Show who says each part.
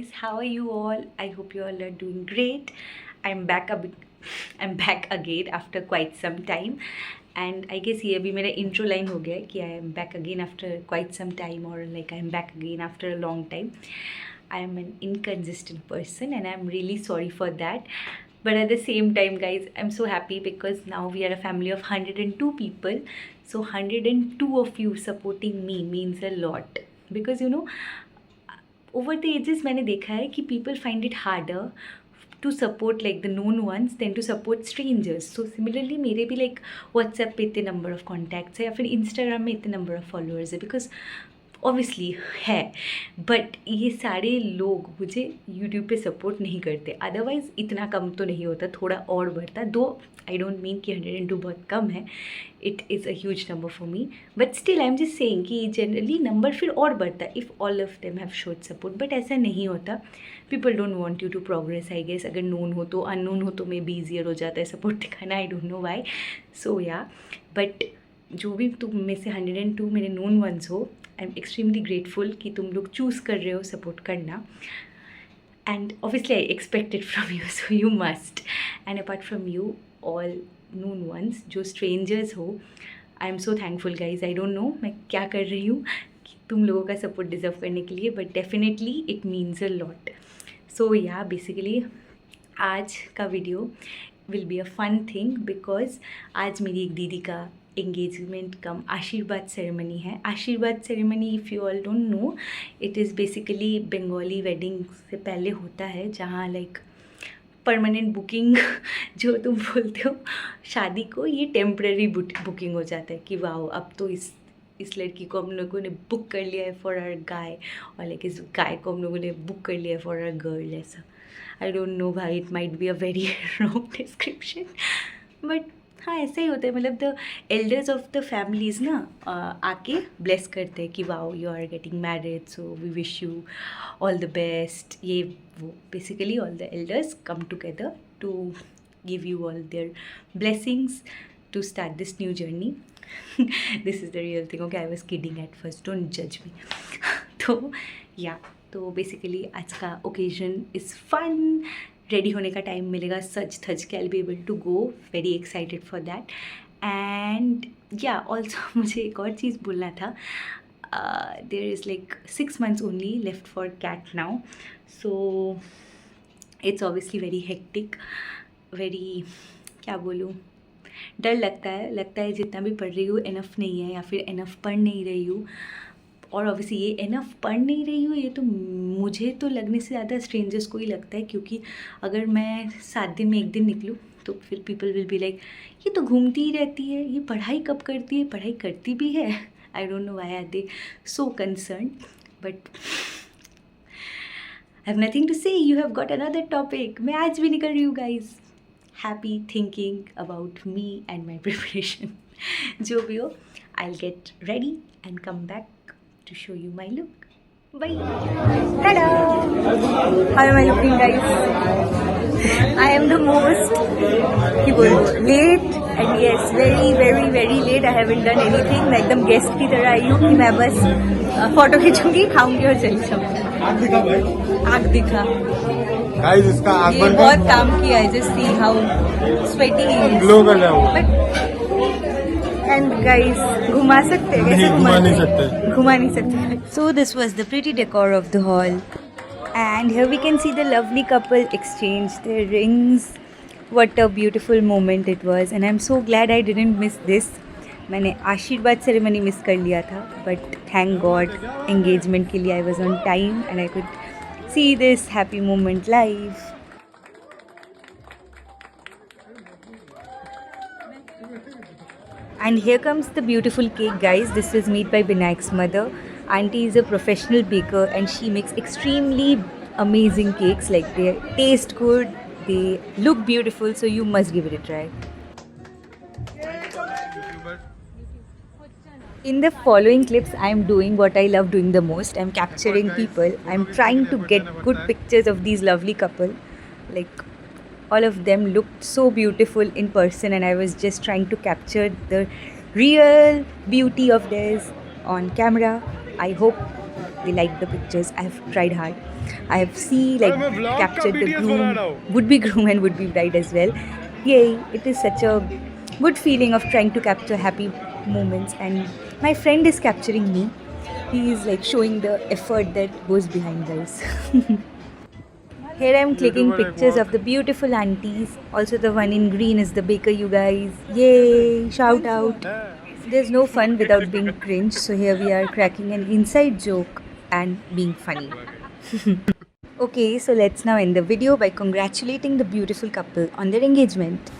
Speaker 1: guys, how are you all? I hope you all are doing great. I'm back a bit, I'm back again after quite some time. And I guess ये अभी मेरा intro line हो गया है कि I am back again after quite some time, or like I am back again after a long time. I am an inconsistent person and I'm really sorry for that. But at the same time, guys, I'm so happy because now we are a family of 102 people. So 102 of you supporting me means a lot. Because over the ages मैंने देखा है कि people find it harder to support like the known ones than to support strangers. So similarly मेरे भी like WhatsApp पे इतने number of contacts है या फिर Instagram में इतने number of followers है because ऑब्वियसली है, बट ये सारे लोग मुझे यूट्यूब पे सपोर्ट नहीं करते. अदरवाइज़ इतना कम तो नहीं होता, थोड़ा और बढ़ता. दो आई डोंट मीन कि 102 बहुत कम है, it is a huge number for me, but still I am just saying कि जनरली नंबर फिर और बढ़ता if all of them have showed support. But ऐसा नहीं होता. People don't want you to progress. I guess अगर known हो तो, अननोन हो तो मे बी ईजियर हो जाता है सपोर्ट दिखाना. I don't know why. So yeah, but जो भी तुम में से 102 मेरे नोन वंस हो, आई एम एक्सट्रीमली ग्रेटफुल कि तुम लोग चूज़ कर रहे हो सपोर्ट करना. And obviously I expect it from you, so you must. And apart from you all known once जो स्ट्रेंजर्स हो, आई am so thankful guys. I don't no मैं क्या कर रही हूँ कि तुम लोगों का सपोर्ट डिज़र्व करने के लिए, but definitely it means a lot. So yeah, basically आज का video will be a fun thing because आज मेरी एक दीदी का एंगेजमेंट कम आशीर्वाद सेरेमनी है. आशीर्वाद ceremony, if you all don't know, it is basically Bengali wedding से पहले होता है, जहाँ लाइक परमानेंट बुकिंग जो तुम बोलते हो शादी को, ये टेम्प्रेरी बुकिंग हो जाता है कि वाह अब तो इस लड़की को हम लोगों ने बुक कर लिया है फॉर आवर गाय, और लाइक इस गाय को हम लोगों ने बुक कर लिया है फॉर आवर गर्ल. ऐसा आई डोंट नो भाई, it might be a very wrong description, but हाँ ऐसा ही होता है. मतलब the elders of the families ना आके ब्लेस करते हैं कि wow you are getting married, so we wish you all the best. ये वो basically all the elders come together to give you all their blessings to start this new journey. This is the real thing. Okay, I was kidding at first, don't जज मी. तो या, तो basically आज का occasion is fun. Ready होने का time मिलेगा सच थच के, I be able to go. Very excited for that. And yeah also मुझे एक और चीज़ बोलना था. There is like 6 months only left for CAT now, so it's obviously very hectic, very क्या बोलूँ, डर लगता है जितना भी पढ़ रही हूँ इनफ नहीं है, या फिर इनफ पढ़ नहीं रही हूँ. और ऑब्वियसली ये इनफ पढ़ नहीं रही हूँ, ये तो मुझे तो लगने से ज़्यादा स्ट्रेंजर्स को ही लगता है, क्योंकि अगर मैं 7 दिन में 1 दिन निकलूँ तो फिर पीपल विल बी लाइक ये तो घूमती ही रहती है, ये पढ़ाई कब करती है, पढ़ाई करती भी है. I don't know why are they so concern, but I have nothing to say. You have got another topic. मैं आज भी निकल रही हूँ guys, happy thinking about me and my preparation. जो भी हो, I will get ready and come back to show you my look. Bye. Tada! How am I looking, guys? I am the most late, and yes, very late. I haven't done anything. मैं एकदम guest की तरह आई हूँ कि मैं बस photo खींचूंगी, खाऊंगी और चली जाऊंगी. आग दिखा भाई, आग दिखा.
Speaker 2: गाइस इसका आग
Speaker 1: ये बहुत काम किया है. Just see how sweaty he is.
Speaker 2: Glow कर रहा है.
Speaker 1: एंड गाइस घुमा सकते हैं? कैसे
Speaker 2: घुमा नहीं सकते.
Speaker 1: घुमा नहीं सकते. So this was the pretty decor of the hall, and here we can see the lovely couple exchange their rings. What a beautiful moment it was, and I am so glad I didn't miss this. मैंने आशीर्वाद ceremony miss कर लिया था, but thank God engagement के लिए I was on time and I could see this happy moment live. And here comes the beautiful cake, guys. This is made by Binayak's mother. Auntie is a professional baker and she makes extremely amazing cakes. Like, they taste good, they look beautiful, so you must give it a try. In the following clips, I am doing what I love doing the most. I am capturing people. I am trying to get good pictures of these lovely couple. Like, all of them looked so beautiful in person, and I was just trying to capture the real beauty of theirs on camera. I hope they liked the pictures. I have tried hard. I have captured the would-be groom and would-be bride as well. Yay! It is such a good feeling of trying to capture happy moments, and my friend is capturing me. He is like showing the effort that goes behind this. Here I am clicking pictures of the beautiful aunties. Also the one in green is the baker, you guys. Yay! Shout out. There's no fun without being cringe, so here we are cracking an inside joke and being funny. Okay, so let's now end the video by congratulating the beautiful couple on their engagement.